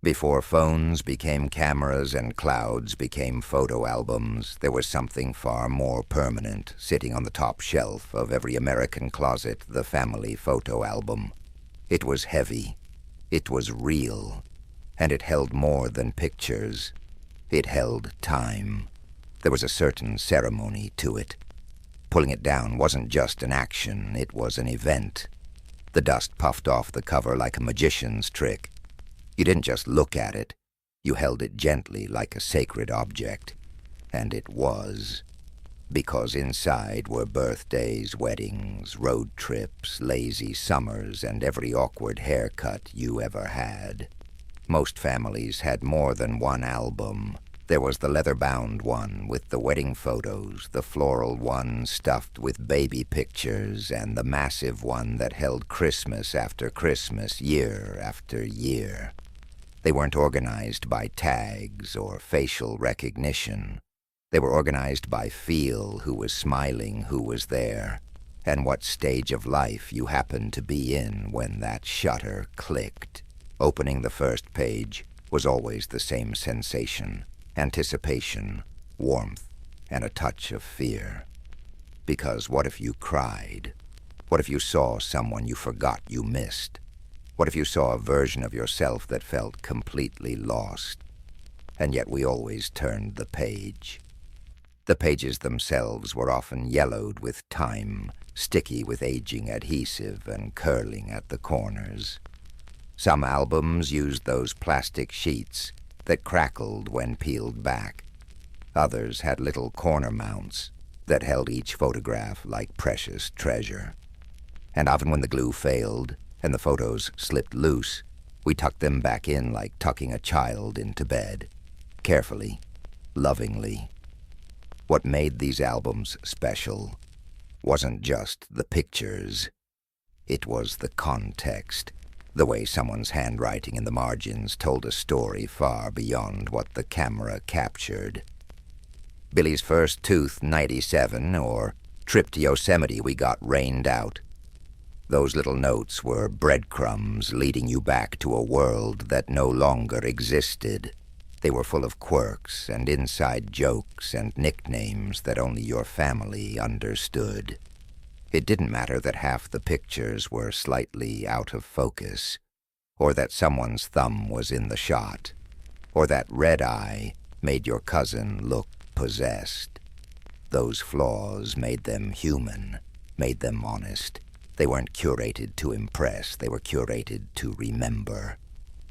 Before phones became cameras and clouds became photo albums, there was something far more permanent sitting on the top shelf of every American closet, the family photo album. It was heavy, it was real, and it held more than pictures. It held time. There was a certain ceremony to it. Pulling it down wasn't just an action, it was an event. The dust puffed off the cover like a magician's trick. You didn't just look at it, you held it gently like a sacred object. And it was. Because inside were birthdays, weddings, road trips, lazy summers, and every awkward haircut you ever had. Most families had more than one album. There was the leather-bound one with the wedding photos, the floral one stuffed with baby pictures, and the massive one that held Christmas after Christmas, year after year. They weren't organized by tags or facial recognition. They were organized by feel, who was smiling, who was there, and what stage of life you happened to be in when that shutter clicked. Opening the first page was always the same sensation: anticipation, warmth, and a touch of fear. Because what if you cried? What if you saw someone you forgot you missed? What if you saw a version of yourself that felt completely lost? And yet we always turned the page. The pages themselves were often yellowed with time, sticky with aging adhesive and curling at the corners. Some albums used those plastic sheets that crackled when peeled back. Others had little corner mounts that held each photograph like precious treasure. And often when the glue failed and the photos slipped loose, we tucked them back in like tucking a child into bed, carefully, lovingly. What made these albums special wasn't just the pictures. It was the context, the way someone's handwriting in the margins told a story far beyond what the camera captured. Billy's first tooth, 97, or trip to Yosemite, we got rained out. Those little notes were breadcrumbs leading you back to a world that no longer existed. They were full of quirks and inside jokes and nicknames that only your family understood. It didn't matter that half the pictures were slightly out of focus, or that someone's thumb was in the shot, or that red eye made your cousin look possessed. Those flaws made them human, made them honest. They weren't curated to impress, they were curated to remember.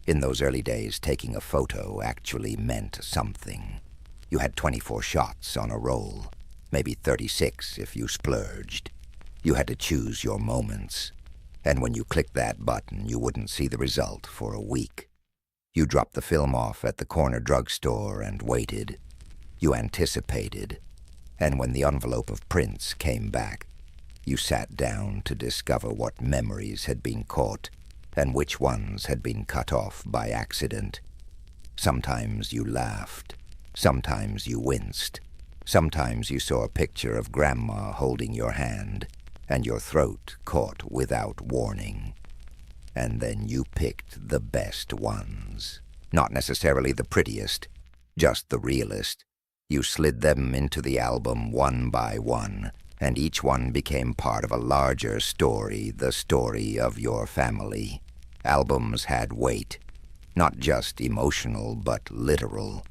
In those early days, taking a photo actually meant something. You had 24 shots on a roll, maybe 36 if you splurged. You had to choose your moments, and when you clicked that button, you wouldn't see the result for a week. You dropped the film off at the corner drugstore and waited. You anticipated, and when the envelope of prints came back, you sat down to discover what memories had been caught and which ones had been cut off by accident. Sometimes you laughed, sometimes you winced, sometimes you saw a picture of Grandma holding your hand, and your throat caught without warning. And then you picked the best ones. Not necessarily the prettiest, just the realest. You slid them into the album one by one, and each one became part of a larger story, the story of your family. Albums had weight, not just emotional, but literal.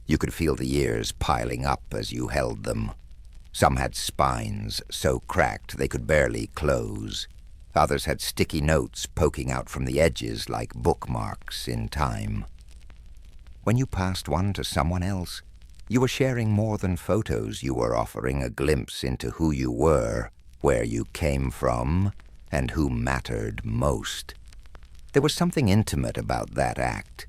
You could feel the years piling up as you held them. Some had spines so cracked they could barely close. Others had sticky notes poking out from the edges like bookmarks in time. When you passed one to someone else, you were sharing more than photos. You were offering a glimpse into who you were, where you came from, and who mattered most. There was something intimate about that act.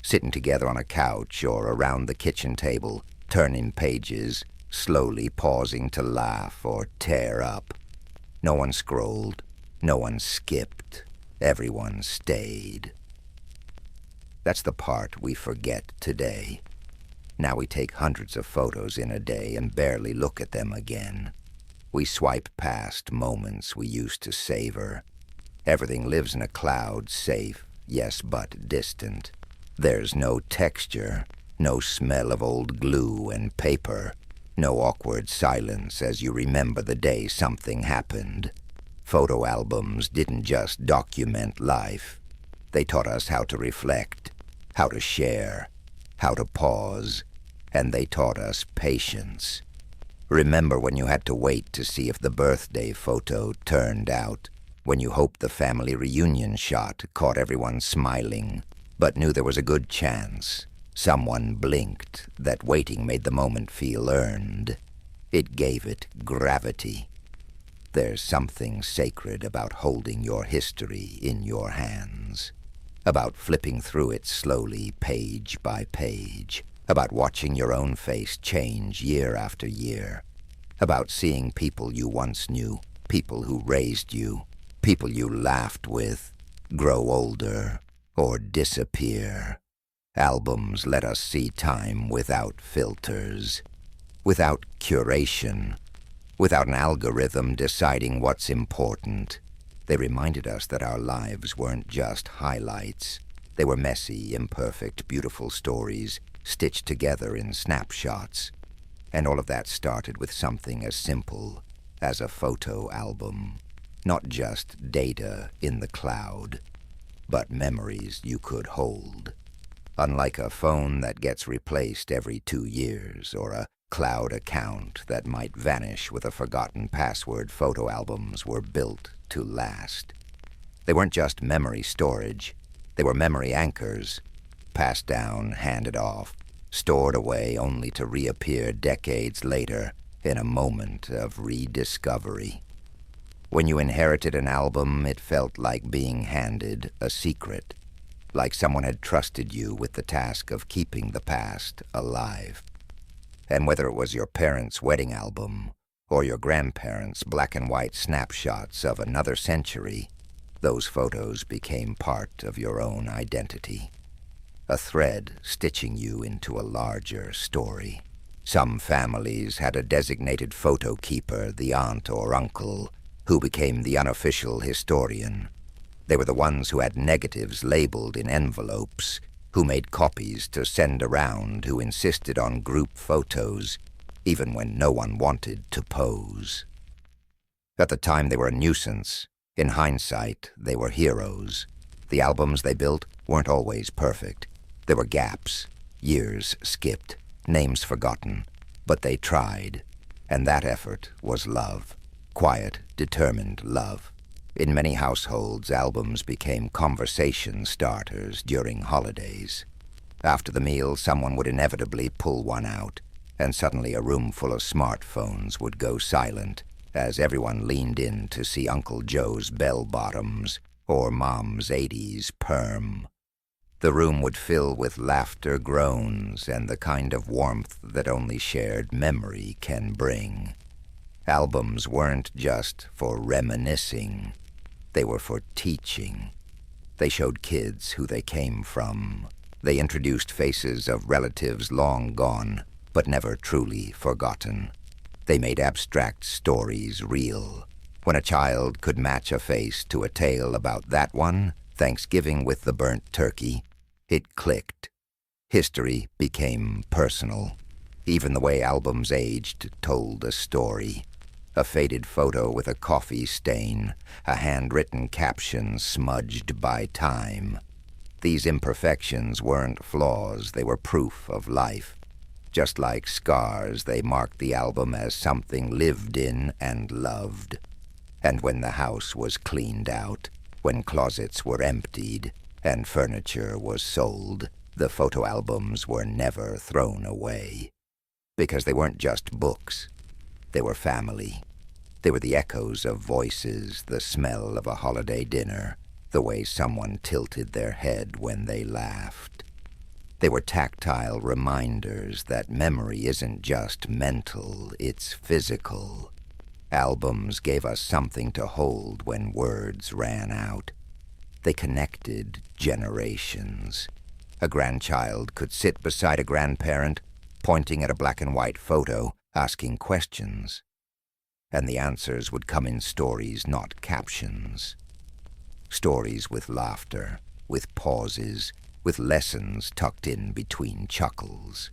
Sitting together on a couch or around the kitchen table, turning pages, slowly pausing to laugh or tear up. No one scrolled, no one skipped, everyone stayed. That's the part we forget today. Now we take hundreds of photos in a day and barely look at them again. We swipe past moments we used to savor. Everything lives in a cloud, safe, yes, but distant. There's no texture, no smell of old glue and paper, no awkward silence as you remember the day something happened. Photo albums didn't just document life. They taught us how to reflect, how to share, how to pause, and they taught us patience. Remember when you had to wait to see if the birthday photo turned out, when you hoped the family reunion shot caught everyone smiling, but knew there was a good chance. Someone blinked, that waiting made the moment feel earned. It gave it gravity. There's something sacred about holding your history in your hands, about flipping through it slowly, page by page, about watching your own face change year after year, about seeing people you once knew, people who raised you, people you laughed with, grow older or disappear. Albums let us see time without filters, without curation, without an algorithm deciding what's important. They reminded us that our lives weren't just highlights. They were messy, imperfect, beautiful stories stitched together in snapshots. And all of that started with something as simple as a photo album. Not just data in the cloud, but memories you could hold. Unlike a phone that gets replaced every 2 years, or a cloud account that might vanish with a forgotten password, photo albums were built to last. They weren't just memory storage. They were memory anchors, passed down, handed off, stored away only to reappear decades later in a moment of rediscovery. When you inherited an album, it felt like being handed a secret, like someone had trusted you with the task of keeping the past alive. And whether it was your parents' wedding album or your grandparents' black and white snapshots of another century, those photos became part of your own identity. A thread stitching you into a larger story. Some families had a designated photo keeper, the aunt or uncle, who became the unofficial historian. They were the ones who had negatives labeled in envelopes, who made copies to send around, who insisted on group photos, even when no one wanted to pose. At the time, they were a nuisance. In hindsight, they were heroes. The albums they built weren't always perfect. There were gaps, years skipped, names forgotten, but they tried, and that effort was love. Quiet, determined love. In many households, albums became conversation starters during holidays. After the meal, someone would inevitably pull one out, and suddenly a room full of smartphones would go silent as everyone leaned in to see Uncle Joe's bell-bottoms or Mom's 80s perm. The room would fill with laughter, groans, and the kind of warmth that only shared memory can bring. Albums weren't just for reminiscing. They were for teaching. They showed kids who they came from. They introduced faces of relatives long gone, but never truly forgotten. They made abstract stories real. When a child could match a face to a tale about that one, Thanksgiving with the burnt turkey, it clicked. History became personal. Even the way albums aged told a story. A faded photo with a coffee stain, a handwritten caption smudged by time. These imperfections weren't flaws, they were proof of life. Just like scars, they marked the album as something lived in and loved. And when the house was cleaned out, when closets were emptied, and furniture was sold, the photo albums were never thrown away. Because they weren't just books. They were family. They were the echoes of voices, the smell of a holiday dinner, the way someone tilted their head when they laughed. They were tactile reminders that memory isn't just mental, it's physical. Albums gave us something to hold when words ran out. They connected generations. A grandchild could sit beside a grandparent, pointing at a black and white photo, asking questions. And the answers would come in stories, not captions. Stories with laughter, with pauses, with lessons tucked in between chuckles.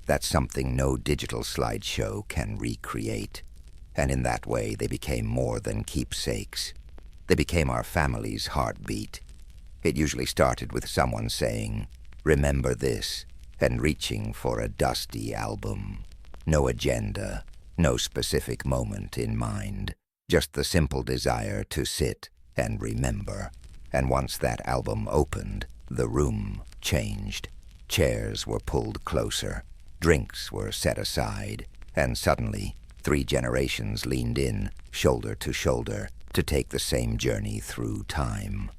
That's something no digital slideshow can recreate, and in that way they became more than keepsakes. They became our family's heartbeat. It usually started with someone saying, "Remember this," and reaching for a dusty album. No agenda, no specific moment in mind, just the simple desire to sit and remember. And once that album opened, the room changed. Chairs were pulled closer, drinks were set aside, and suddenly 3 generations leaned in, shoulder to shoulder, to take the same journey through time.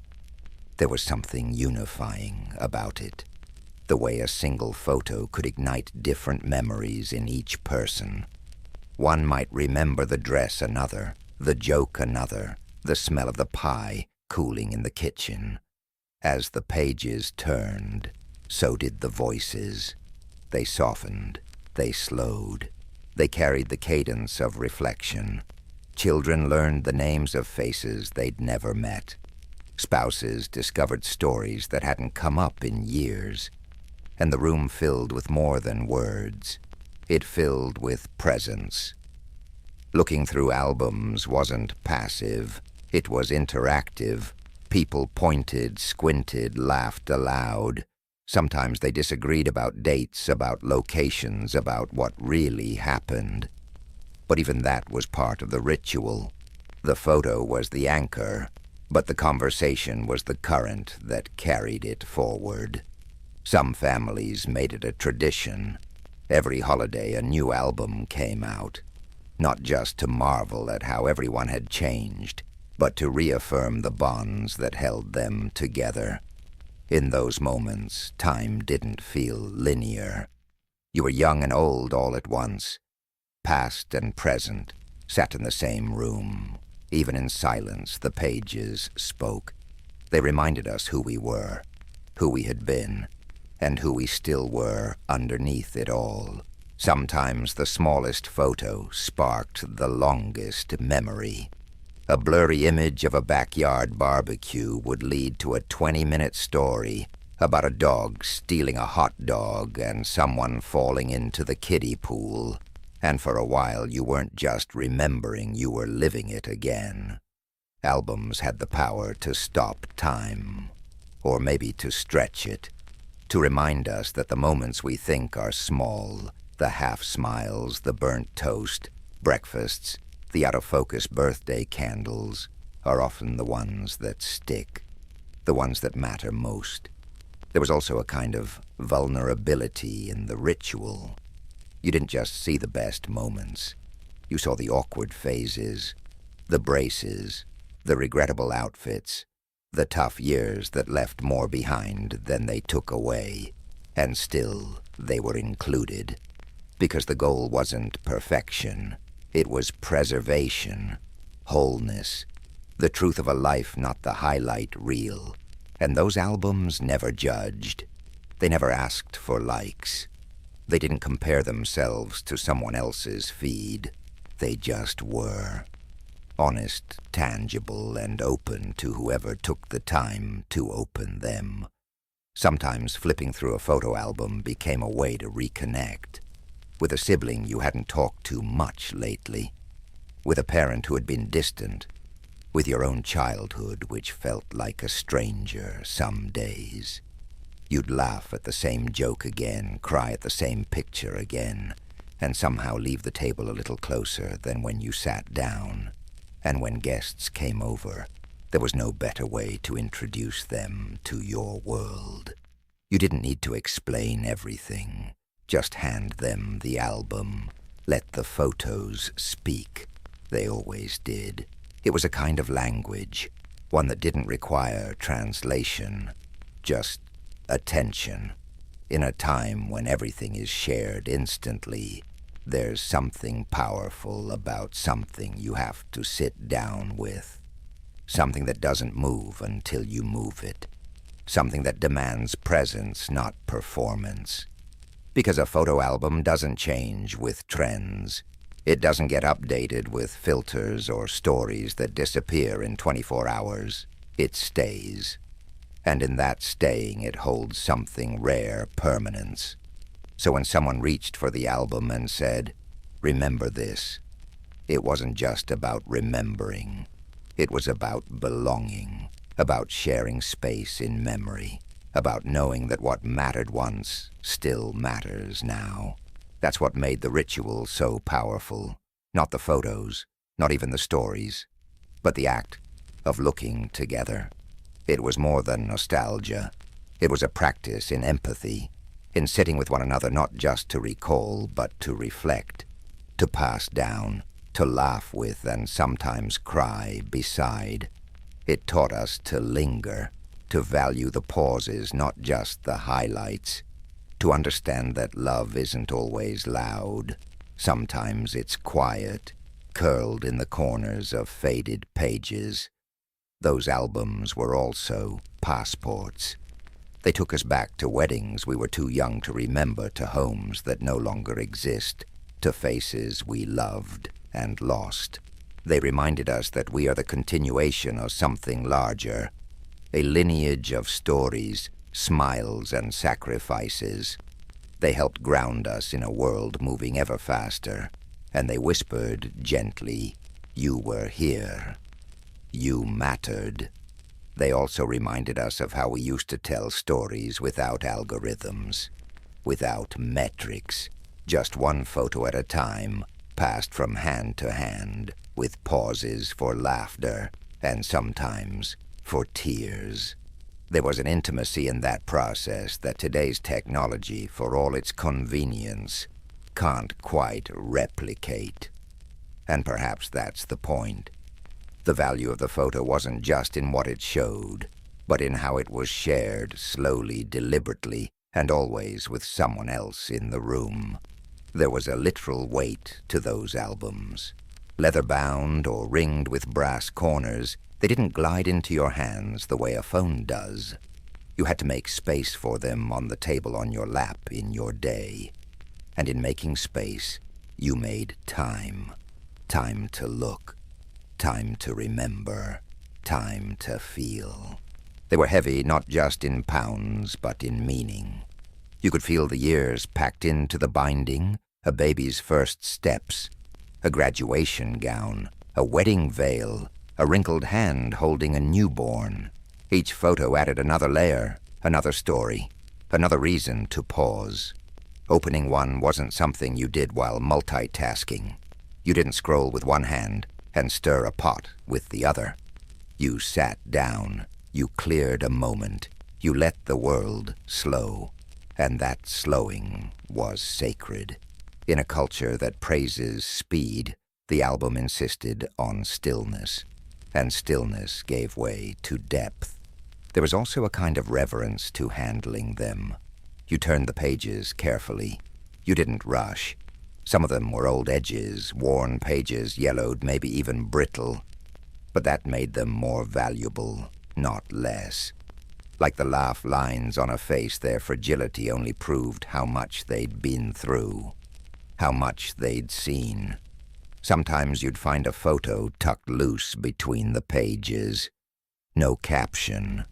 There was something unifying about it. The way a single photo could ignite different memories in each person. One might remember the dress another, the joke another, the smell of the pie cooling in the kitchen. As the pages turned, so did the voices. They softened, they slowed, they carried the cadence of reflection. Children learned the names of faces they'd never met. Spouses discovered stories that hadn't come up in years. And the room filled with more than words. It filled with presence. Looking through albums wasn't passive. It was interactive. People pointed, squinted, laughed aloud. Sometimes they disagreed about dates, about locations, about what really happened. But even that was part of the ritual. The photo was the anchor, but the conversation was the current that carried it forward. Some families made it a tradition. Every holiday a new album came out, not just to marvel at how everyone had changed, but to reaffirm the bonds that held them together. In those moments, time didn't feel linear. You were young and old all at once. Past and present sat in the same room. Even in silence, the pages spoke. They reminded us who we were, who we had been, and who we still were underneath it all. Sometimes the smallest photo sparked the longest memory. A blurry image of a backyard barbecue would lead to a 20-minute story about a dog stealing a hot dog and someone falling into the kiddie pool. And for a while you weren't just remembering, you were living it again. Albums had the power to stop time, or maybe to stretch it, to remind us that the moments we think are small, the half-smiles, the burnt toast, breakfasts, the out-of-focus birthday candles, are often the ones that stick, the ones that matter most. There was also a kind of vulnerability in the ritual. You didn't just see the best moments. You saw the awkward phases, the braces, the regrettable outfits, the tough years that left more behind than they took away, and still they were included. Because the goal wasn't perfection, it was preservation, wholeness, the truth of a life, not the highlight reel. And those albums never judged. They never asked for likes. They didn't compare themselves to someone else's feed. They just were. Honest, tangible, and open to whoever took the time to open them. Sometimes flipping through a photo album became a way to reconnect. With a sibling you hadn't talked to much lately. With a parent who had been distant. With your own childhood, which felt like a stranger some days. You'd laugh at the same joke again, cry at the same picture again, and somehow leave the table a little closer than when you sat down. And when guests came over, there was no better way to introduce them to your world. You didn't need to explain everything. Just hand them the album. Let the photos speak. They always did. It was a kind of language, one that didn't require translation, just attention. In a time when everything is shared instantly, there's something powerful about something you have to sit down with. Something that doesn't move until you move it. Something that demands presence, not performance. Because a photo album doesn't change with trends. It doesn't get updated with filters or stories that disappear in 24 hours. It stays. And in that staying, it holds something rare permanence. So when someone reached for the album and said, "Remember this," it wasn't just about remembering. It was about belonging, about sharing space in memory, about knowing that what mattered once still matters now. That's what made the ritual so powerful. Not the photos, not even the stories, but the act of looking together. It was more than nostalgia. It was a practice in empathy, in sitting with one another not just to recall, but to reflect, to pass down, to laugh with and sometimes cry beside. It taught us to linger, to value the pauses, not just the highlights, to understand that love isn't always loud. Sometimes it's quiet, curled in the corners of faded pages. Those albums were also passports. They took us back to weddings we were too young to remember, to homes that no longer exist, to faces we loved and lost. They reminded us that we are the continuation of something larger, a lineage of stories, smiles, and sacrifices. They helped ground us in a world moving ever faster, and they whispered gently, "You were here. You mattered." They also reminded us of how we used to tell stories without algorithms, without metrics, just one photo at a time, passed from hand to hand, with pauses for laughter and sometimes for tears. There was an intimacy in that process that today's technology, for all its convenience, can't quite replicate. And perhaps that's the point. The value of the photo wasn't just in what it showed, but in how it was shared slowly, deliberately, and always with someone else in the room. There was a literal weight to those albums. Leather-bound or ringed with brass corners, they didn't glide into your hands the way a phone does. You had to make space for them on the table on your lap in your day. And in making space, you made time. Time to look. Time to remember. Time to feel. They were heavy not just in pounds, but in meaning. You could feel the years packed into the binding, a baby's first steps, a graduation gown, a wedding veil, a wrinkled hand holding a newborn. Each photo added another layer, another story, another reason to pause. Opening one wasn't something you did while multitasking. You didn't scroll with one hand and stir a pot with the other. You sat down, you cleared a moment, you let the world slow, and that slowing was sacred. In a culture that praises speed, the album insisted on stillness, and stillness gave way to depth. There was also a kind of reverence to handling them. You turned the pages carefully. You didn't rush. Some of them were old edges, worn pages, yellowed, maybe even brittle. But that made them more valuable, not less. Like the laugh lines on a face, their fragility only proved how much they'd been through, how much they'd seen. Sometimes you'd find a photo tucked loose between the pages. No caption,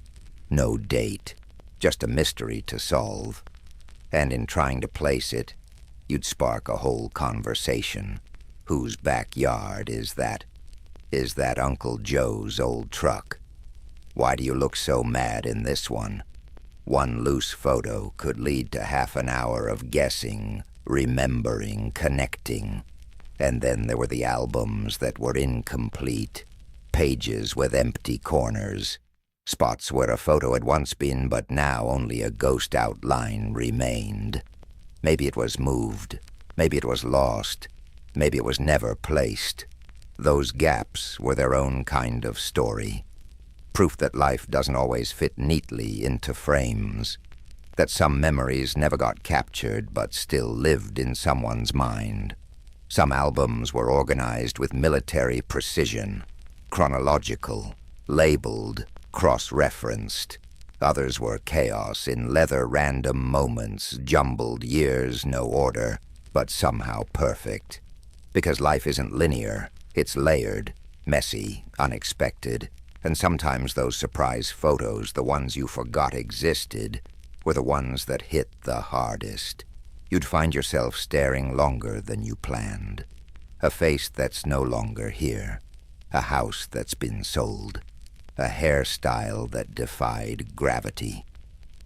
no date, just a mystery to solve. And in trying to place it, you'd spark a whole conversation. Whose backyard is that? Is that Uncle Joe's old truck? Why do you look so mad in this one? One loose photo could lead to half an hour of guessing, remembering, connecting. And then there were the albums that were incomplete, pages with empty corners, spots where a photo had once been but now only a ghost outline remained. Maybe it was moved, maybe it was lost, maybe it was never placed. Those gaps were their own kind of story. Proof that life doesn't always fit neatly into frames, that some memories never got captured but still lived in someone's mind. Some albums were organized with military precision, chronological, labeled, cross-referenced. Others were chaos in leather random moments, jumbled years, no order, but somehow perfect. Because life isn't linear, it's layered, messy, unexpected. And sometimes those surprise photos, the ones you forgot existed, were the ones that hit the hardest. You'd find yourself staring longer than you planned. A face that's no longer here. A house that's been sold. A hairstyle that defied gravity.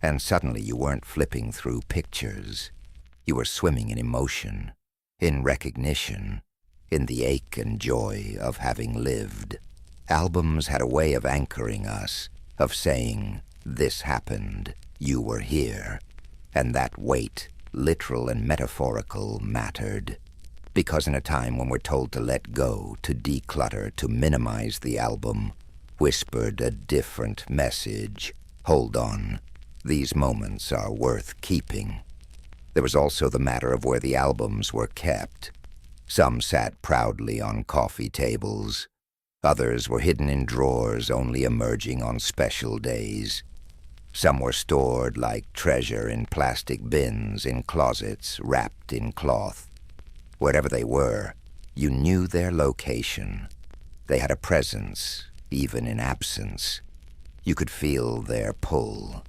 And suddenly you weren't flipping through pictures. You were swimming in emotion, in recognition, in the ache and joy of having lived. Albums had a way of anchoring us, of saying, this happened, you were here. And that weight, literal and metaphorical, mattered. Because in a time when we're told to let go, to declutter, to minimize the album, whispered a different message. Hold on. These moments are worth keeping. There was also the matter of where the albums were kept. Some sat proudly on coffee tables. Others were hidden in drawers, only emerging on special days. Some were stored like treasure in plastic bins, in closets, wrapped in cloth. Wherever they were, you knew their location. They had a presence, even in absence. You could feel their pull.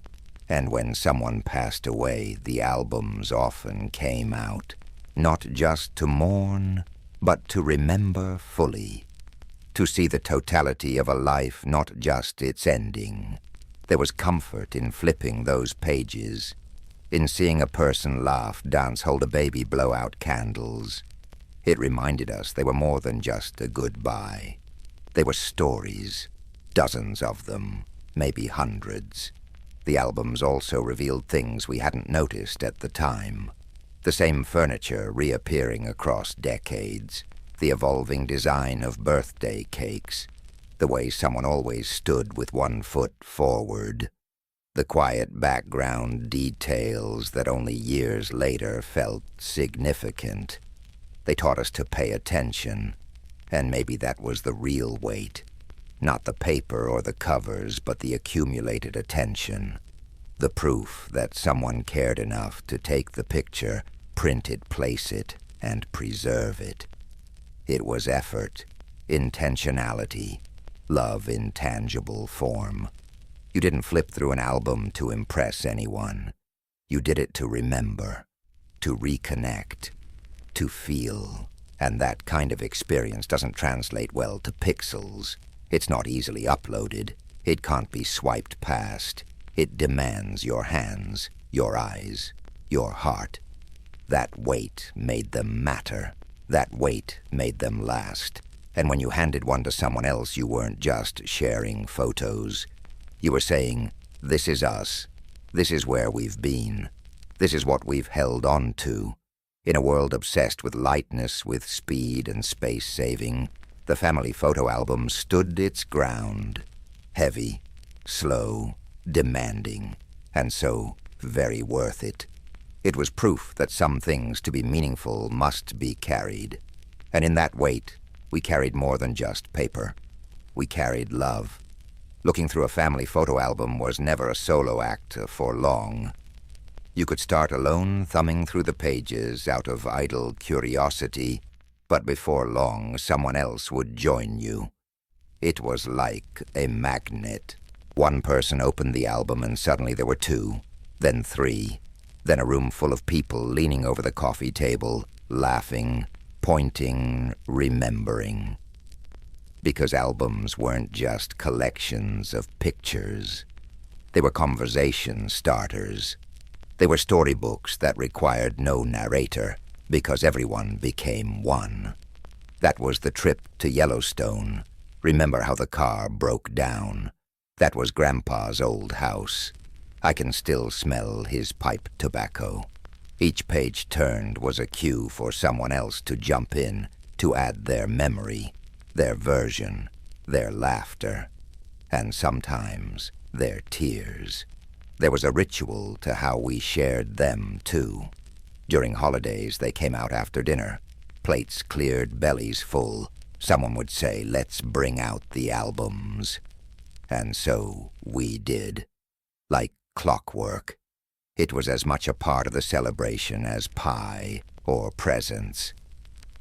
And when someone passed away, the albums often came out, not just to mourn, but to remember fully. To see the totality of a life, not just its ending. There was comfort in flipping those pages, in seeing a person laugh, dance, hold a baby, blow out candles. It reminded us they were more than just a goodbye. They were stories, dozens of them, maybe hundreds. The albums also revealed things we hadn't noticed at the time. The same furniture reappearing across decades, the evolving design of birthday cakes, the way someone always stood with one foot forward, the quiet background details that only years later felt significant. They taught us to pay attention, and maybe that was the real weight. Not the paper or the covers, but the accumulated attention. The proof that someone cared enough to take the picture, print it, place it, and preserve it. It was effort, intentionality, love in tangible form. You didn't flip through an album to impress anyone. You did it to remember, to reconnect, to feel. And that kind of experience doesn't translate well to pixels. It's not easily uploaded. It can't be swiped past. It demands your hands, your eyes, your heart. That weight made them matter. That weight made them last. And when you handed one to someone else, you weren't just sharing photos. You were saying, this is us. This is where we've been. This is what we've held on to. In a world obsessed with lightness, with speed and space saving, the family photo album stood its ground. Heavy, slow, demanding, and so very worth it. It was proof that some things to be meaningful must be carried. And in that weight, we carried more than just paper. We carried love. Looking through a family photo album was never a solo act for long. You could start alone, thumbing through the pages out of idle curiosity, but before long, someone else would join you. It was like a magnet. One person opened the album and suddenly there were two, then three, then a room full of people leaning over the coffee table, laughing, pointing, remembering. Because albums weren't just collections of pictures. They were conversation starters. They were storybooks that required no narrator, because everyone became one. That was the trip to Yellowstone. Remember how the car broke down. That was Grandpa's old house. I can still smell his pipe tobacco. Each page turned was a cue for someone else to jump in, to add their memory, their version, their laughter, and sometimes their tears. There was a ritual to how we shared them, too. During holidays, they came out after dinner. Plates cleared, bellies full. Someone would say, "Let's bring out the albums." And so we did. Like clockwork. It was as much a part of the celebration as pie or presents.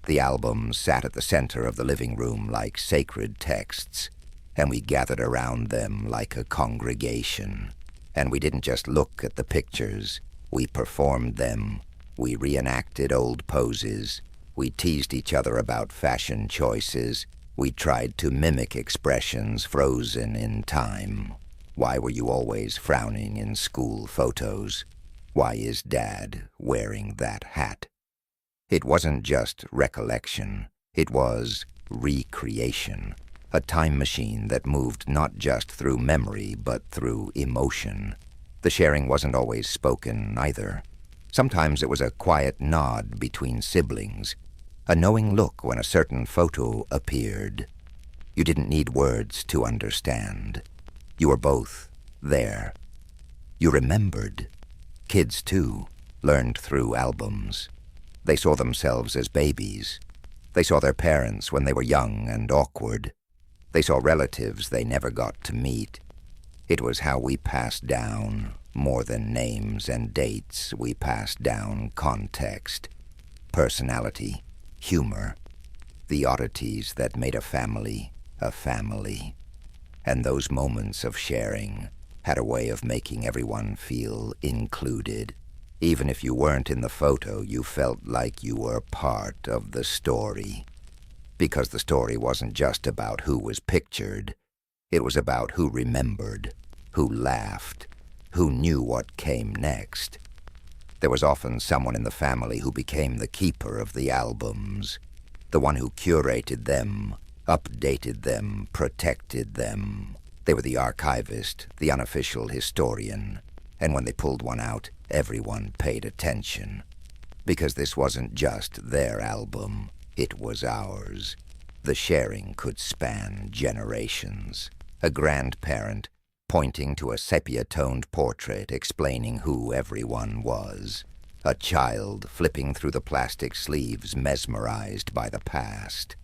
The albums sat at the center of the living room like sacred texts, and we gathered around them like a congregation. And we didn't just look at the pictures, we performed them. We reenacted old poses. We teased each other about fashion choices. We tried to mimic expressions frozen in time. Why were you always frowning in school photos? Why is Dad wearing that hat? It wasn't just recollection. It was recreation. A time machine that moved not just through memory, but through emotion. The sharing wasn't always spoken, either. Sometimes it was a quiet nod between siblings, a knowing look when a certain photo appeared. You didn't need words to understand. You were both there. You remembered. Kids, too, learned through albums. They saw themselves as babies. They saw their parents when they were young and awkward. They saw relatives they never got to meet. It was how we passed down, more than names and dates, we passed down context, personality, humor, the oddities that made a family a family. And those moments of sharing had a way of making everyone feel included. Even if you weren't in the photo, you felt like you were part of the story. Because the story wasn't just about who was pictured. It was about who remembered, who laughed, who knew what came next. There was often someone in the family who became the keeper of the albums, the one who curated them, updated them, protected them. They were the archivist, the unofficial historian, and when they pulled one out, everyone paid attention. Because this wasn't just their album, it was ours. The sharing could span generations. A grandparent pointing to a sepia-toned portrait explaining who everyone was. A child flipping through the plastic sleeves mesmerized by the past.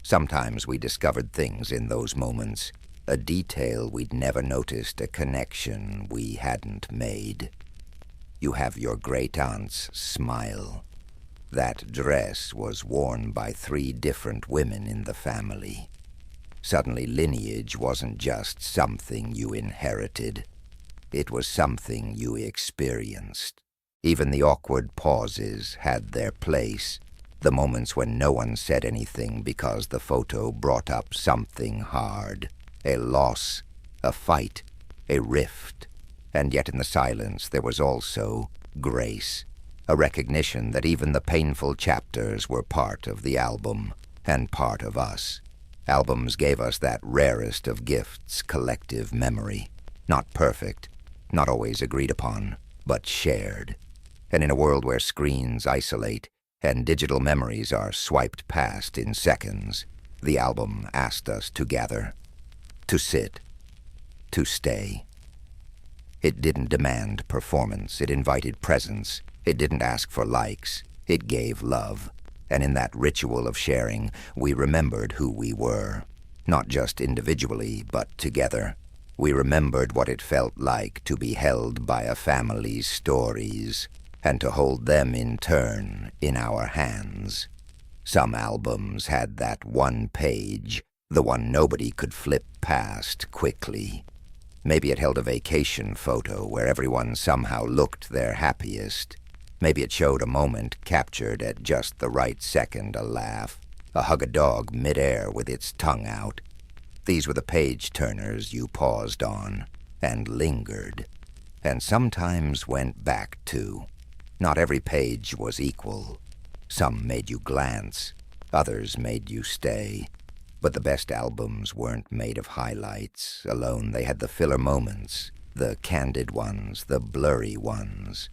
Sometimes we discovered things in those moments, a detail we'd never noticed, a connection we hadn't made. You have your great-aunt's smile. That dress was worn by 3 different women in the family. Suddenly, lineage wasn't just something you inherited. It was something you experienced. Even the awkward pauses had their place, the moments when no one said anything because the photo brought up something hard, a loss, a fight, a rift. And yet in the silence there was also grace, a recognition that even the painful chapters were part of the album and part of us. Albums gave us that rarest of gifts, collective memory. Not perfect, not always agreed upon, but shared. And in a world where screens isolate and digital memories are swiped past in seconds, the album asked us to gather, to sit, to stay. It didn't demand performance, it invited presence. It didn't ask for likes, it gave love. And in that ritual of sharing, we remembered who we were, not just individually, but together. We remembered what it felt like to be held by a family's stories, and to hold them in turn in our hands. Some albums had that one page, the one nobody could flip past quickly. Maybe it held a vacation photo where everyone somehow looked their happiest. Maybe it showed a moment captured at just the right second, a laugh, a hug a dog midair with its tongue out. These were the page-turners you paused on and lingered, and sometimes went back to. Not every page was equal. Some made you glance, others made you stay. But the best albums weren't made of highlights alone. They had the filler moments, the candid ones, the blurry ones.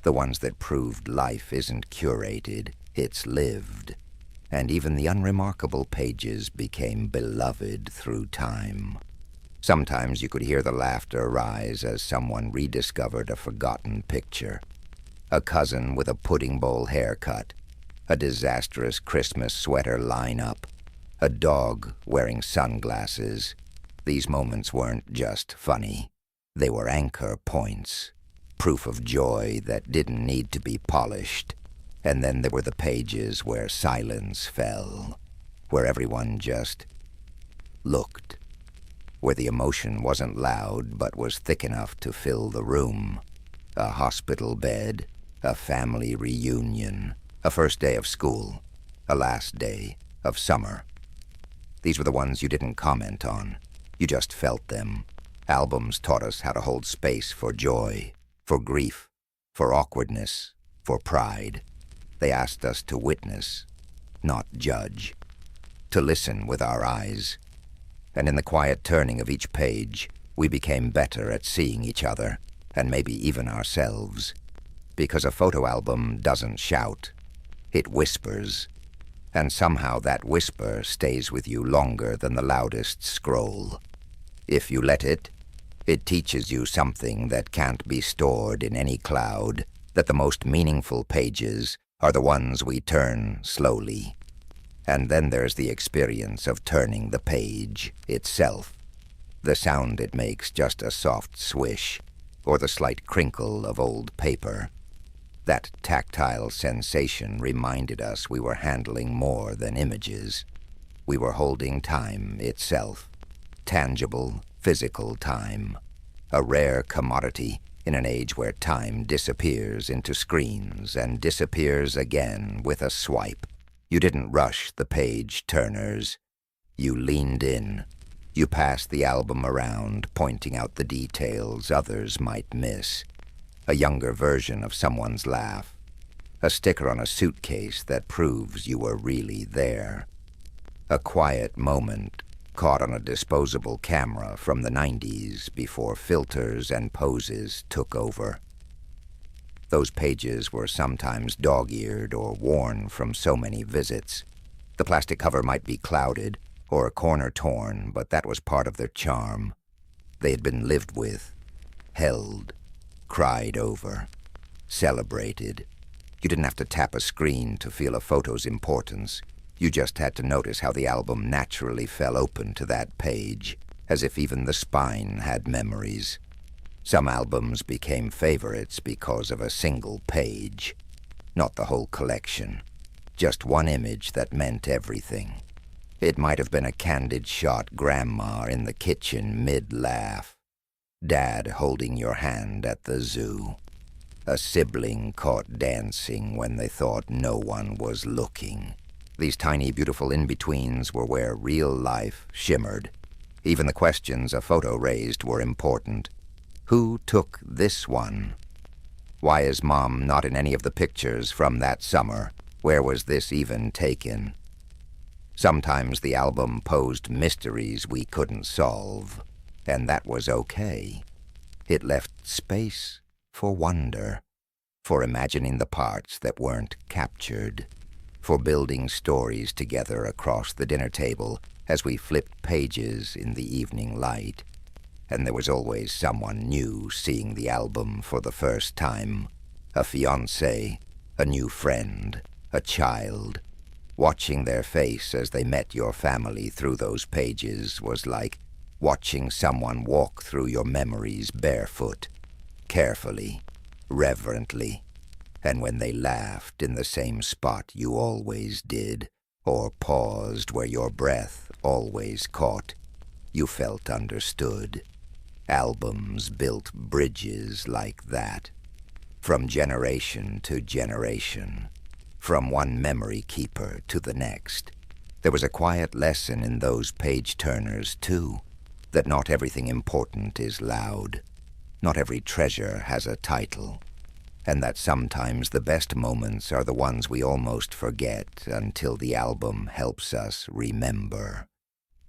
The ones that proved life isn't curated, it's lived. And even the unremarkable pages became beloved through time. Sometimes you could hear the laughter rise as someone rediscovered a forgotten picture. A cousin with a pudding bowl haircut, a disastrous Christmas sweater line-up, a dog wearing sunglasses. These moments weren't just funny. They were anchor points. Proof of joy that didn't need to be polished. And then there were the pages where silence fell, where everyone just looked. where the emotion wasn't loud but was thick enough to fill the room. A hospital bed, a family reunion, a first day of school, a last day of summer. These were the ones you didn't comment on. You just felt them. Albums taught us how to hold space for joy, for grief, for awkwardness, for pride. They asked us to witness, not judge, to listen with our eyes. And in the quiet turning of each page, we became better at seeing each other, and maybe even ourselves. Because a photo album doesn't shout, it whispers. And somehow that whisper stays with you longer than the loudest scroll. If you let it, it teaches you something that can't be stored in any cloud, that the most meaningful pages are the ones we turn slowly. And then there's the experience of turning the page itself. The sound it makes, just a soft swish, or the slight crinkle of old paper. That tactile sensation reminded us we were handling more than images. We were holding time itself. Tangible, physical time. A rare commodity in an age where time disappears into screens and disappears again with a swipe. You didn't rush the page turners. You leaned in. You passed the album around, pointing out the details others might miss. A younger version of someone's laugh. A sticker on a suitcase that proves you were really there. A quiet moment caught on a disposable camera from the 90s before filters and poses took over. Those pages were sometimes dog-eared or worn from so many visits. The plastic cover might be clouded or a corner torn, but that was part of their charm. They had been lived with, held, cried over, celebrated. You didn't have to tap a screen to feel a photo's importance. You just had to notice how the album naturally fell open to that page, as if even the spine had memories. Some albums became favorites because of a single page, not the whole collection. Just one image that meant everything. It might have been a candid shot grandma in the kitchen mid-laugh. Dad holding your hand at the zoo. A sibling caught dancing when they thought no one was looking. These tiny, beautiful in-betweens were where real life shimmered. Even the questions a photo raised were important. Who took this one? Why is Mom not in any of the pictures from that summer? Where was this even taken? Sometimes the album posed mysteries we couldn't solve, and that was okay. It left space for wonder, for imagining the parts that weren't captured, for building stories together across the dinner table as we flipped pages in the evening light. And there was always someone new seeing the album for the first time. A fiancé, a new friend, a child. Watching their face as they met your family through those pages was like watching someone walk through your memories barefoot, carefully, reverently. And when they laughed in the same spot you always did, or paused where your breath always caught, you felt understood. Albums built bridges like that, from generation to generation, from one memory keeper to the next. There was a quiet lesson in those page-turners, too, that not everything important is loud, not every treasure has a title, and that sometimes the best moments are the ones we almost forget until the album helps us remember.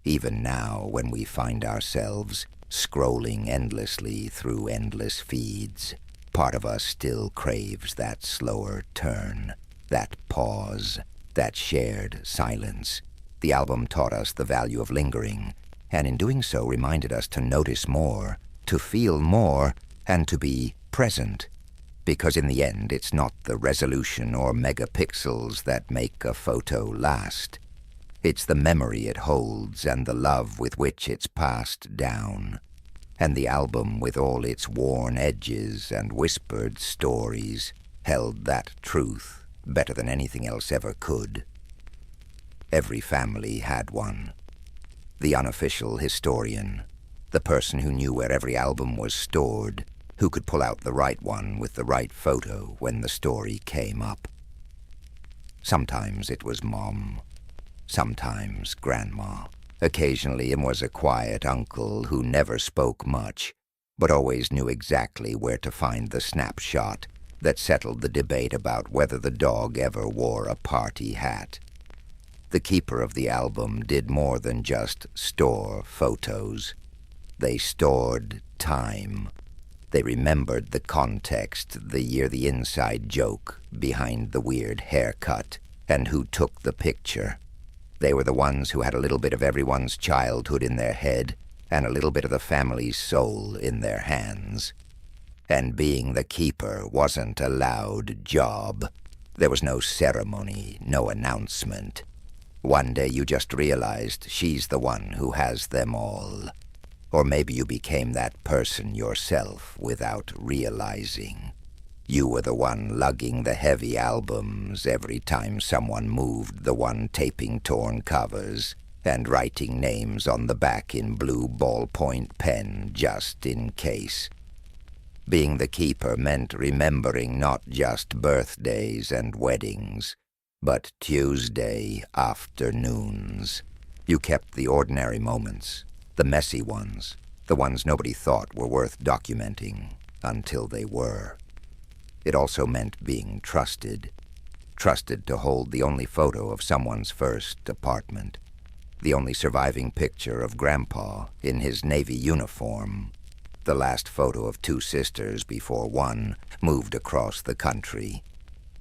Even now, when we find ourselves scrolling endlessly through endless feeds, part of us still craves that slower turn, that pause, that shared silence. The album taught us the value of lingering, and in doing so reminded us to notice more, to feel more, and to be present. Because in the end, it's not the resolution or megapixels that make a photo last. It's the memory it holds and the love with which it's passed down. And the album, with all its worn edges and whispered stories, held that truth better than anything else ever could. Every family had one. The unofficial historian, The person who knew where every album was stored, who could pull out the right one with the right photo when the story came up. Sometimes it was Mom, sometimes Grandma. Occasionally it was a quiet uncle who never spoke much, but always knew exactly where to find the snapshot that settled the debate about whether the dog ever wore a party hat. The keeper of the album did more than just store photos. They stored time. They remembered the context, the year, the inside joke behind the weird haircut, and who took the picture. They were the ones who had a little bit of everyone's childhood in their head and a little bit of the family's soul in their hands. And being the keeper wasn't a loud job. There was no ceremony, no announcement. One day you just realized she's the one who has them all. Or maybe you became that person yourself without realizing. You were the one lugging the heavy albums every time someone moved, the one taping torn covers and writing names on the back in blue ballpoint pen just in case. Being the keeper meant remembering not just birthdays and weddings, but Tuesday afternoons. You kept the ordinary moments, the messy ones, the ones nobody thought were worth documenting until they were. It also meant being trusted. Trusted to hold the only photo of someone's first apartment, the only surviving picture of Grandpa in his Navy uniform, the last photo of two sisters before one moved across the country.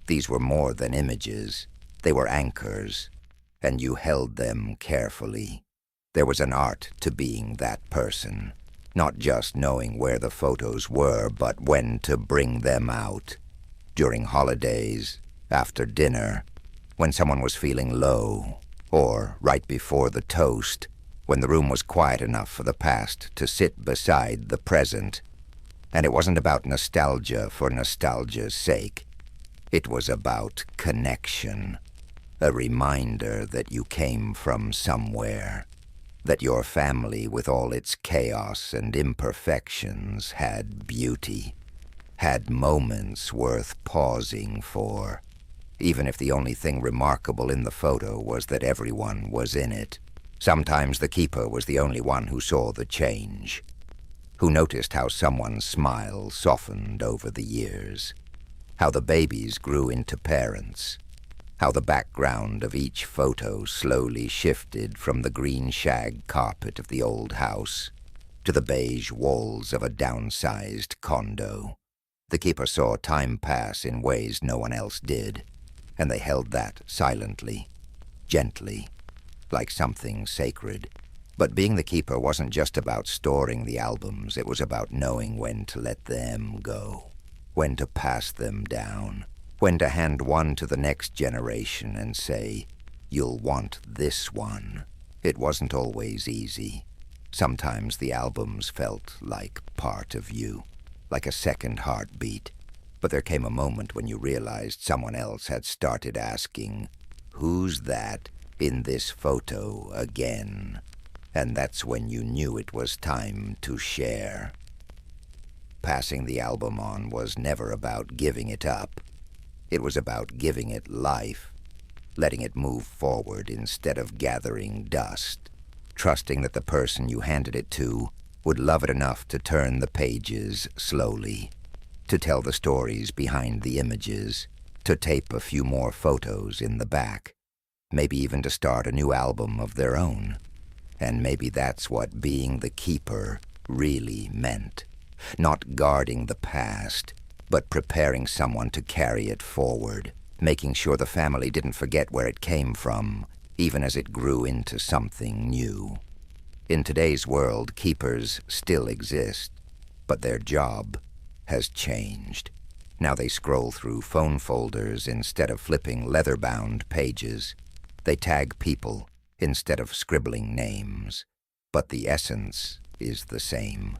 These were more than images. They were anchors, and you held them carefully. There was an art to being that person, not just knowing where the photos were, but when to bring them out. During holidays, after dinner, when someone was feeling low, or right before the toast, when the room was quiet enough for the past to sit beside the present. And it wasn't about nostalgia for nostalgia's sake. It was about connection, a reminder that you came from somewhere, that your family, with all its chaos and imperfections, had beauty, had moments worth pausing for, even if the only thing remarkable in the photo was that everyone was in it. Sometimes the keeper was the only one who saw the change, who noticed how someone's smile softened over the years, how the babies grew into parents, how the background of each photo slowly shifted from the green shag carpet of the old house to the beige walls of a downsized condo. The keeper saw time pass in ways no one else did, and they held that silently, gently, like something sacred. But being the keeper wasn't just about storing the albums. It was about knowing when to let them go, when to pass them down, when to hand one to the next generation and say, "You'll want this one." It wasn't always easy. Sometimes the albums felt like part of you, like a second heartbeat. But there came a moment when you realized someone else had started asking, "Who's that in this photo again?" And that's when you knew it was time to share. Passing the album on was never about giving it up. It was about giving it life, letting it move forward instead of gathering dust, trusting that the person you handed it to would love it enough to turn the pages slowly, to tell the stories behind the images, to tape a few more photos in the back, maybe even to start a new album of their own. And maybe that's what being the keeper really meant. Not guarding the past, but preparing someone to carry it forward, making sure the family didn't forget where it came from, even as it grew into something new. In today's world, keepers still exist, but their job has changed. Now they scroll through phone folders instead of flipping leather-bound pages. They tag people instead of scribbling names. But the essence is the same.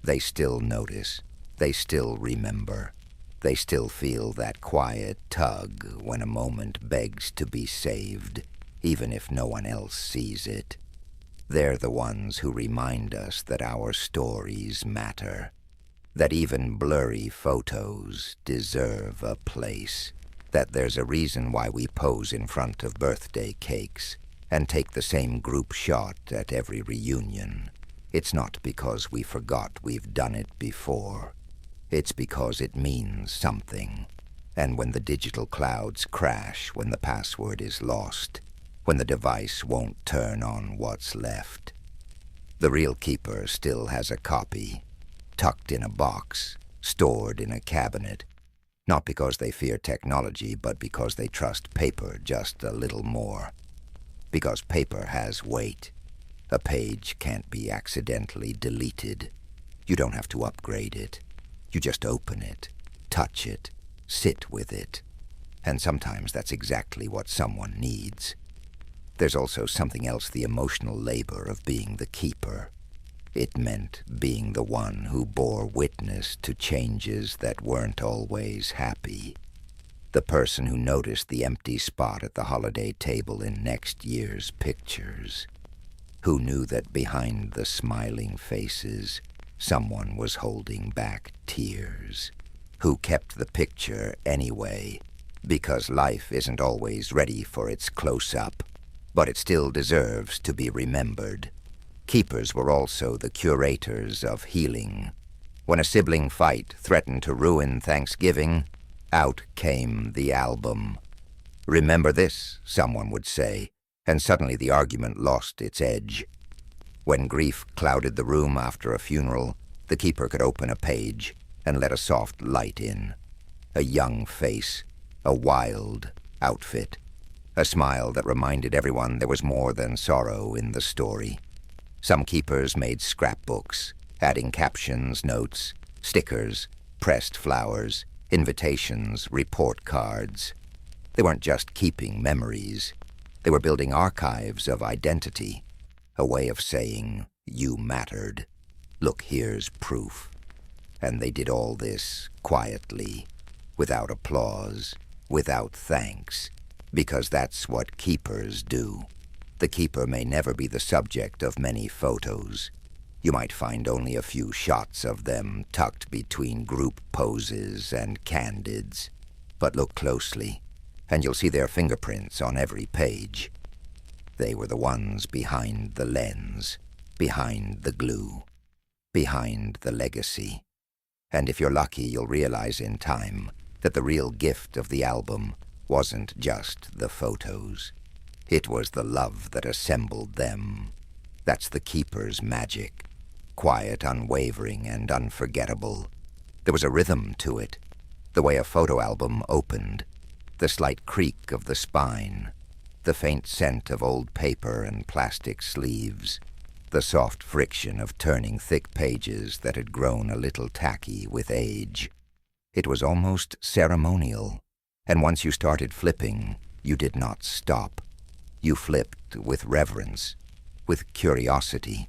They still notice. They still remember. They still feel that quiet tug when a moment begs to be saved, even if no one else sees it. They're the ones who remind us that our stories matter, that even blurry photos deserve a place, that there's a reason why we pose in front of birthday cakes and take the same group shot at every reunion. It's not because we forgot we've done it before. It's because it means something. And when the digital clouds crash, when the password is lost, when the device won't turn on what's left, the real keeper still has a copy, tucked in a box, stored in a cabinet, not because they fear technology, but because they trust paper just a little more. Because paper has weight. A page can't be accidentally deleted. You don't have to upgrade it. You just open it, touch it, sit with it. And sometimes that's exactly what someone needs. There's also something else, the emotional labor of being the keeper. It meant being the one who bore witness to changes that weren't always happy. The person who noticed the empty spot at the holiday table in next year's pictures. Who knew that behind the smiling faces, someone was holding back tears. Who kept the picture anyway, because life isn't always ready for its close-up, but it still deserves to be remembered. Keepers were also the curators of healing. When a sibling fight threatened to ruin Thanksgiving, out came the album. "Remember this," someone would say, and suddenly the argument lost its edge. When grief clouded the room after a funeral, the keeper could open a page and let a soft light in. A young face, a wild outfit, a smile that reminded everyone there was more than sorrow in the story. Some keepers made scrapbooks, adding captions, notes, stickers, pressed flowers, invitations, report cards. They weren't just keeping memories. They were building archives of identity, a way of saying, "You mattered. Look, here's proof." And they did all this quietly, without applause, without thanks, because that's what keepers do. The keeper may never be the subject of many photos. You might find only a few shots of them tucked between group poses and candids. But look closely, and you'll see their fingerprints on every page. They were the ones behind the lens, behind the glue, behind the legacy. And if you're lucky, you'll realize in time that the real gift of the album wasn't just the photos. It was the love that assembled them. That's the keeper's magic. Quiet, unwavering, and unforgettable. There was a rhythm to it, the way a photo album opened, the slight creak of the spine, the faint scent of old paper and plastic sleeves, the soft friction of turning thick pages that had grown a little tacky with age. It was almost ceremonial, and once you started flipping, you did not stop. You flipped with reverence, with curiosity,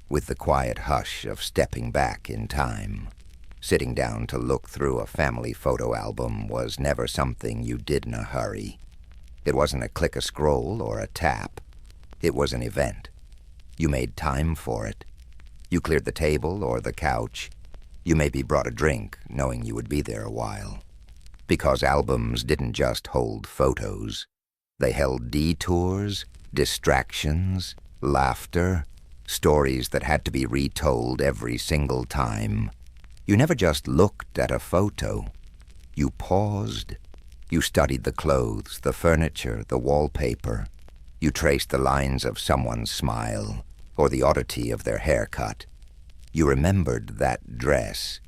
with the quiet hush of stepping back in time. Sitting down to look through a family photo album was never something you did in a hurry. It wasn't a click a scroll or a tap. It was an event. You made time for it. You cleared the table or the couch. You maybe brought a drink, knowing you would be there a while. Because albums didn't just hold photos. They held detours, distractions, laughter, stories that had to be retold every single time. You never just looked at a photo. You paused. You studied the clothes, the furniture, the wallpaper. You traced the lines of someone's smile or the oddity of their haircut. You remembered that dress,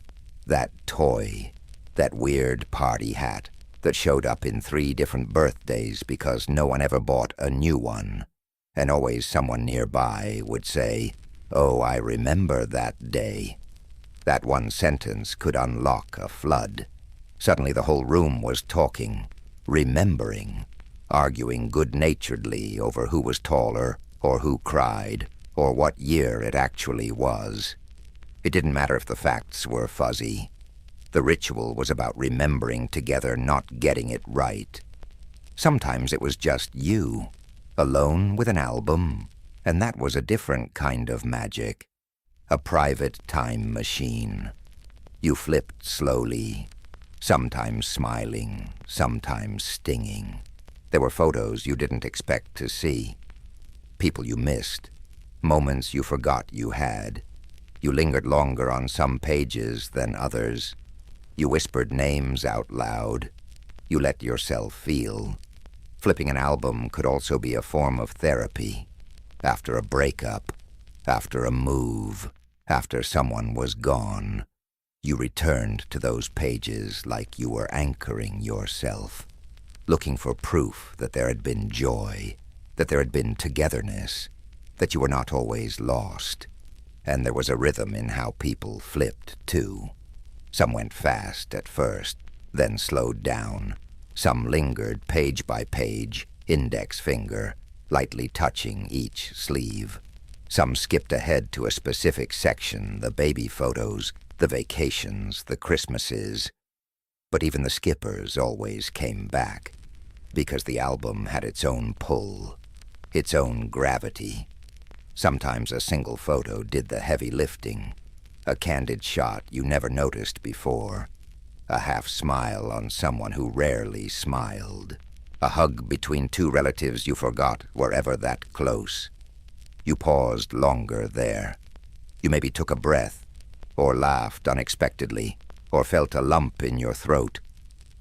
that toy, that weird party hat that showed up in 3 different birthdays because no one ever bought a new one. And always someone nearby would say, "Oh, I remember that day." That one sentence could unlock a flood. Suddenly the whole room was talking, remembering, arguing good-naturedly over who was taller, or who cried, or what year it actually was. It didn't matter if the facts were fuzzy. The ritual was about remembering together, not getting it right. Sometimes it was just you, alone with an album, And that was a different kind of magic, a private time machine. You flipped slowly, sometimes smiling, sometimes stinging. There were photos you didn't expect to see, people you missed, moments you forgot you had. You lingered longer on some pages than others. You whispered names out loud. You let yourself feel. Flipping an album could also be a form of therapy. After a breakup, after a move, after someone was gone, you returned to those pages like you were anchoring yourself, looking for proof that there had been joy, that there had been togetherness, that you were not always lost. And there was a rhythm in how people flipped, too. Some went fast at first, then slowed down. Some lingered page by page, index finger, lightly touching each sleeve. Some skipped ahead to a specific section, the baby photos, the vacations, the Christmases. But even the skippers always came back, because the album had its own pull, its own gravity. Sometimes a single photo did the heavy lifting, a candid shot you never noticed before, a half smile on someone who rarely smiled, a hug between two relatives you forgot were ever that close. You paused longer there. You maybe took a breath, or laughed unexpectedly, or felt a lump in your throat.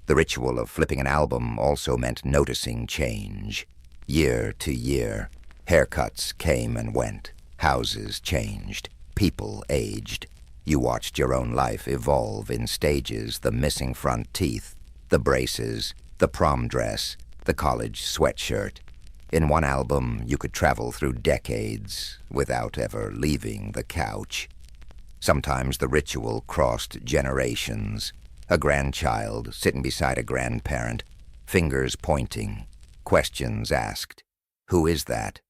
The ritual of flipping an album also meant noticing change. Year to year, haircuts came and went, houses changed, people aged. You watched your own life evolve in stages, the missing front teeth, the braces, the prom dress, the college sweatshirt. In one album, you could travel through decades without ever leaving the couch. Sometimes the ritual crossed generations. A grandchild sitting beside a grandparent, fingers pointing, questions asked. Who is that?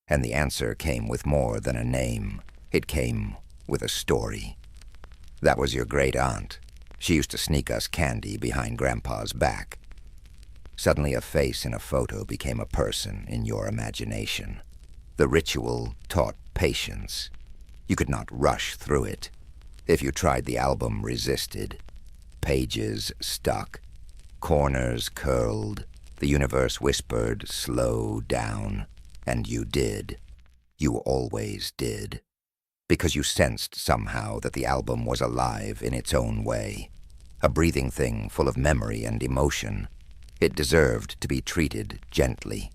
And the answer came with more than a name. It came with a story. That was your great aunt. She used to sneak us candy behind Grandpa's back. Suddenly a face in a photo became a person in your imagination. The ritual taught patience. You could not rush through it. If you tried, the album resisted. Pages stuck. Corners curled. The universe whispered, slow down. And you did. You always did. Because you sensed somehow that the album was alive in its own way. A breathing thing full of memory and emotion. It deserved to be treated gently.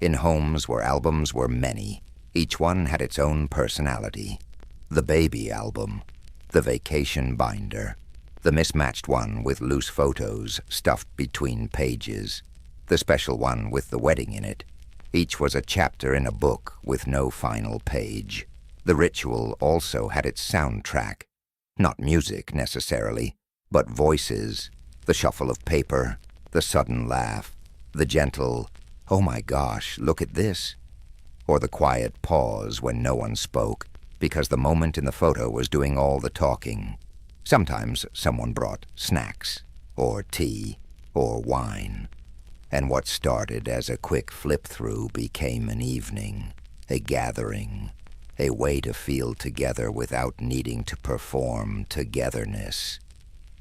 In homes where albums were many, each one had its own personality. The baby album, the vacation binder, the mismatched one with loose photos stuffed between pages, the special one with the wedding in it. Each was a chapter in a book with no final page. The ritual also had its soundtrack. Not music, necessarily, but voices, the shuffle of paper, the sudden laugh, the gentle, "Oh my gosh, look at this," or the quiet pause when no one spoke, because the moment in the photo was doing all the talking. Sometimes someone brought snacks, or tea, or wine, and what started as a quick flip-through became an evening, a gathering, a way to feel together without needing to perform togetherness.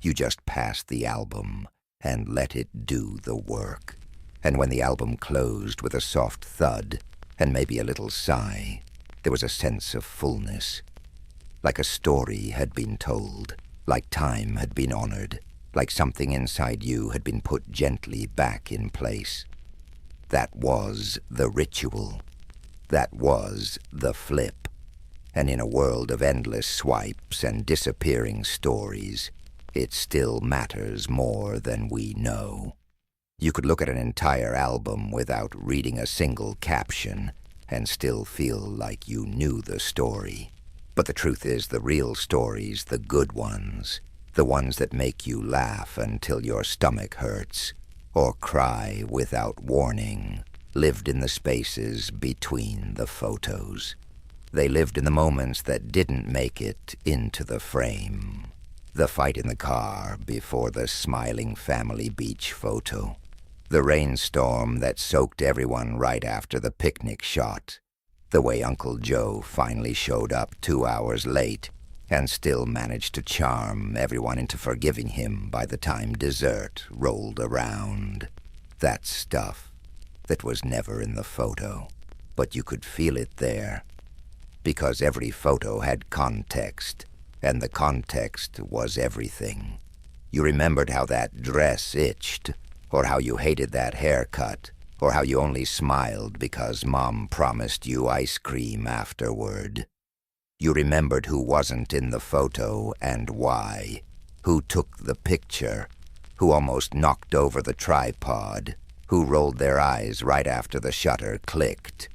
You just passed the album and let it do the work. And when the album closed with a soft thud and maybe a little sigh, there was a sense of fullness. Like a story had been told, like time had been honored, like something inside you had been put gently back in place. That was the ritual. That was the flip. And in a world of endless swipes and disappearing stories, it still matters more than we know. You could look at an entire album without reading a single caption and still feel like you knew the story. But the truth is, the real stories, the good ones, the ones that make you laugh until your stomach hurts, or cry without warning, lived in the spaces between the photos. They lived in the moments that didn't make it into the frame. The fight in the car before the smiling family beach photo. The rainstorm that soaked everyone right after the picnic shot. The way Uncle Joe finally showed up 2 hours late and still managed to charm everyone into forgiving him by the time dessert rolled around. That stuff that was never in the photo, but you could feel it there, because every photo had context, and the context was everything. You remembered how that dress itched, or how you hated that haircut, or how you only smiled because Mom promised you ice cream afterward. You remembered who wasn't in the photo and why, who took the picture, who almost knocked over the tripod, who rolled their eyes right after the shutter clicked.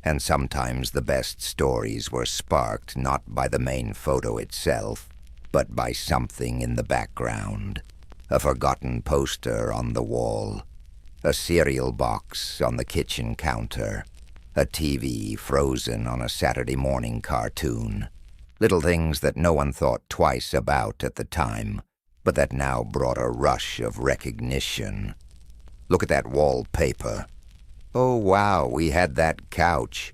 And sometimes the best stories were sparked not by the main photo itself, but by something in the background. A forgotten poster on the wall, a cereal box on the kitchen counter, a TV frozen on a Saturday morning cartoon. Little things that no one thought twice about at the time, but that now brought a rush of recognition. Look at that wallpaper. Oh wow, we had that couch.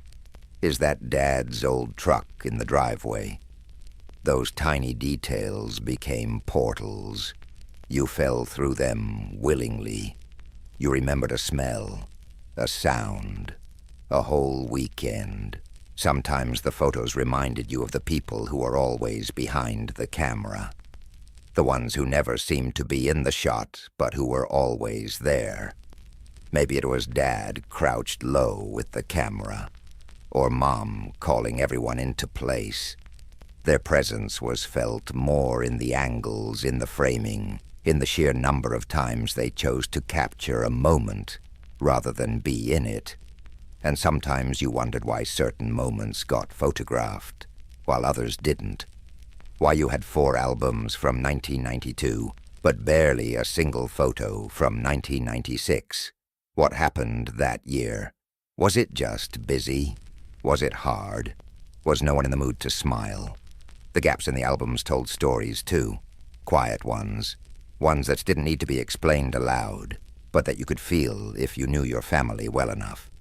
Is that Dad's old truck in the driveway? Those tiny details became portals. You fell through them willingly. You remembered a smell, a sound, a whole weekend. Sometimes the photos reminded you of the people who were always behind the camera. The ones who never seemed to be in the shot, but who were always there. Maybe it was Dad crouched low with the camera, or Mom calling everyone into place. Their presence was felt more in the angles, in the framing, in the sheer number of times they chose to capture a moment rather than be in it. And sometimes you wondered why certain moments got photographed, while others didn't. Why you had 4 albums from 1992, but barely a single photo from 1996. What happened that year? Was it just busy? Was it hard? Was no one in the mood to smile? The gaps in the albums told stories too. Quiet ones. Ones that didn't need to be explained aloud, but that you could feel if you knew your family well enough.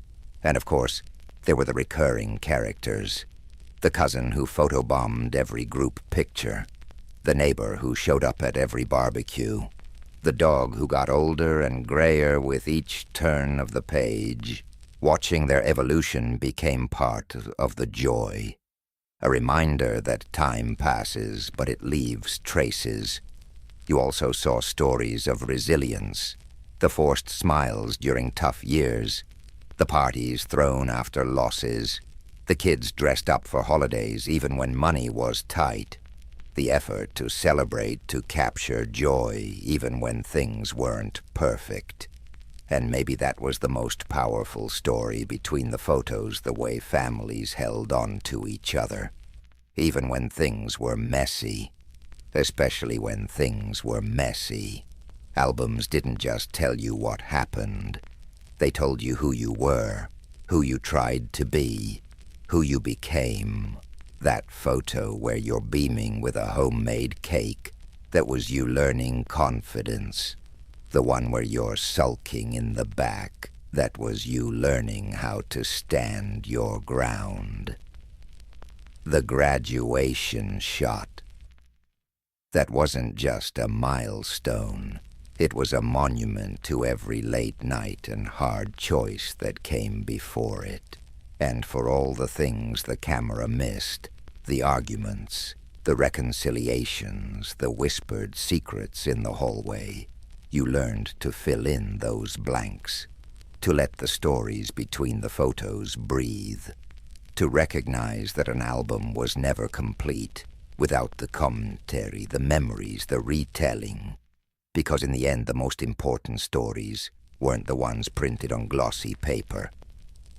And of course, there were the recurring characters. The cousin who photobombed every group picture. The neighbor who showed up at every barbecue. The dog who got older and grayer with each turn of the page. Watching their evolution became part of the joy. A reminder that time passes, but it leaves traces. You also saw stories of resilience, the forced smiles during tough years, the parties thrown after losses, the kids dressed up for holidays even when money was tight, the effort to celebrate, to capture joy even when things weren't perfect. And maybe that was the most powerful story between the photos, the way families held on to each other, even when things were messy. Especially when things were messy. Albums didn't just tell you what happened. They told you who you were, who you tried to be, who you became. That photo where you're beaming with a homemade cake, that was you learning confidence. The one where you're sulking in the back, that was you learning how to stand your ground. The graduation shot. That wasn't just a milestone. It was a monument to every late night and hard choice that came before it. And for all the things the camera missed, the arguments, the reconciliations, the whispered secrets in the hallway, you learned to fill in those blanks, to let the stories between the photos breathe, to recognize that an album was never complete without the commentary, the memories, the retelling. Because in the end, the most important stories weren't the ones printed on glossy paper.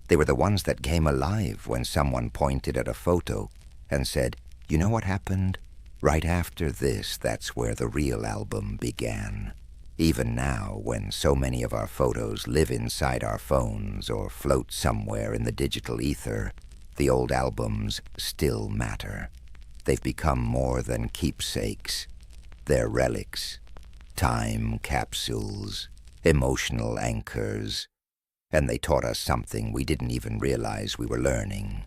They were the ones that came alive when someone pointed at a photo and said, "You know what happened? Right after this, that's where the real album began." Even now, when so many of our photos live inside our phones or float somewhere in the digital ether, the old albums still matter. They've become more than keepsakes. They're relics, time capsules, emotional anchors, And they taught us something we didn't even realize we were learning.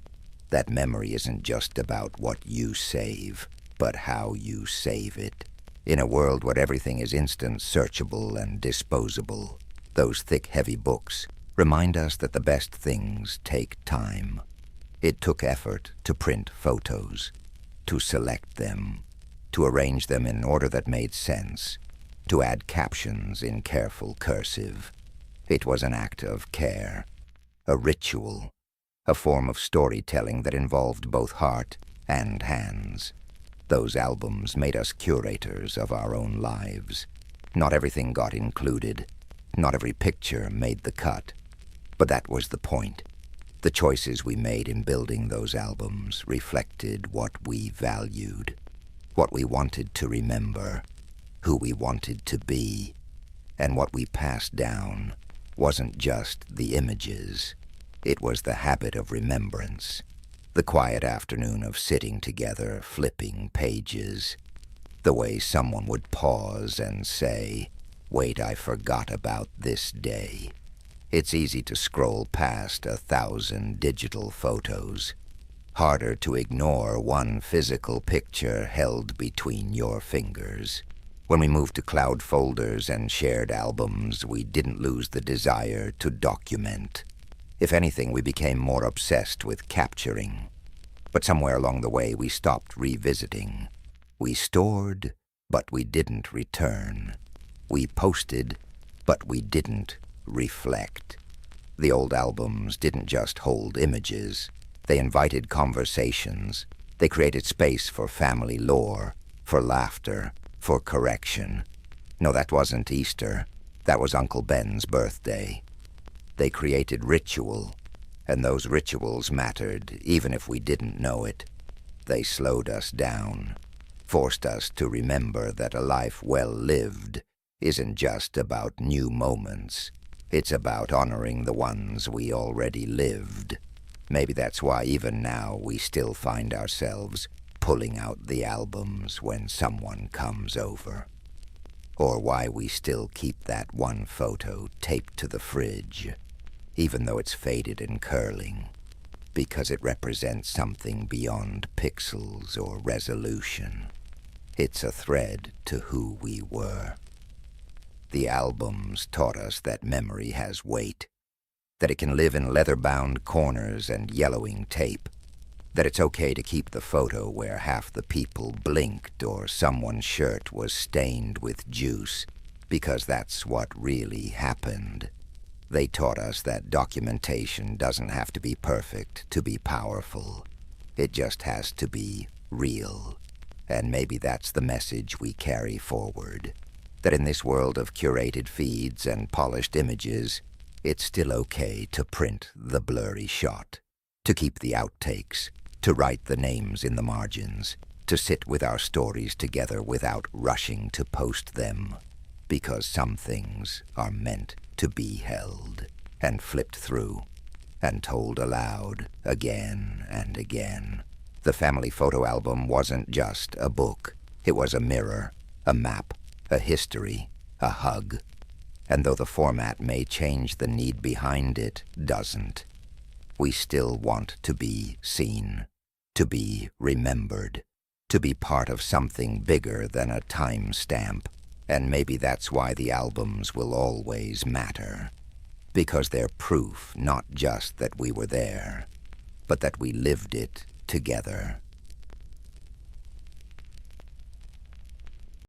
That memory isn't just about what you save, but how you save it. In a world where everything is instant, searchable, and disposable, those thick, heavy books remind us that the best things take time. It took effort to print photos, to select them, to arrange them in order that made sense, to add captions in careful cursive. It was an act of care, a ritual, a form of storytelling that involved both heart and hands. Those albums made us curators of our own lives. Not everything got included. Not every picture made the cut. But that was the point. The choices we made in building those albums reflected what we valued, what we wanted to remember, who we wanted to be. And what we passed down wasn't just the images. It was the habit of remembrance, the quiet afternoon of sitting together, flipping pages, the way someone would pause and say, "Wait, I forgot about this day." It's easy to scroll past 1,000 digital photos. Harder to ignore one physical picture held between your fingers. When we moved to cloud folders and shared albums, we didn't lose the desire to document. If anything, we became more obsessed with capturing. But somewhere along the way, we stopped revisiting. We stored, but we didn't return. We posted, but we didn't reflect. The old albums didn't just hold images. They invited conversations. They created space for family lore, for laughter, for correction. No, that wasn't Easter. That was Uncle Ben's birthday. They created ritual, and those rituals mattered, even if we didn't know it. They slowed us down, forced us to remember that a life well lived isn't just about new moments. It's about honoring the ones we already lived. Maybe that's why even now we still find ourselves pulling out the albums when someone comes over. Or why we still keep that one photo taped to the fridge, even though it's faded and curling, because it represents something beyond pixels or resolution. It's a thread to who we were. The albums taught us that memory has weight, that it can live in leather-bound corners and yellowing tape, that it's okay to keep the photo where half the people blinked or someone's shirt was stained with juice, because that's what really happened. They taught us that documentation doesn't have to be perfect to be powerful. It just has to be real. And maybe that's the message we carry forward. That in this world of curated feeds and polished images, it's still okay to print the blurry shot, to keep the outtakes, to write the names in the margins, to sit with our stories together without rushing to post them, because some things are meant to be held and flipped through and told aloud again and again. The family photo album wasn't just a book. It was a mirror, a map, a history, a hug. And though the format may change, the need behind it doesn't. We still want to be seen, to be remembered, to be part of something bigger than a timestamp. And maybe that's why the albums will always matter. Because they're proof not just that we were there, but that we lived it together.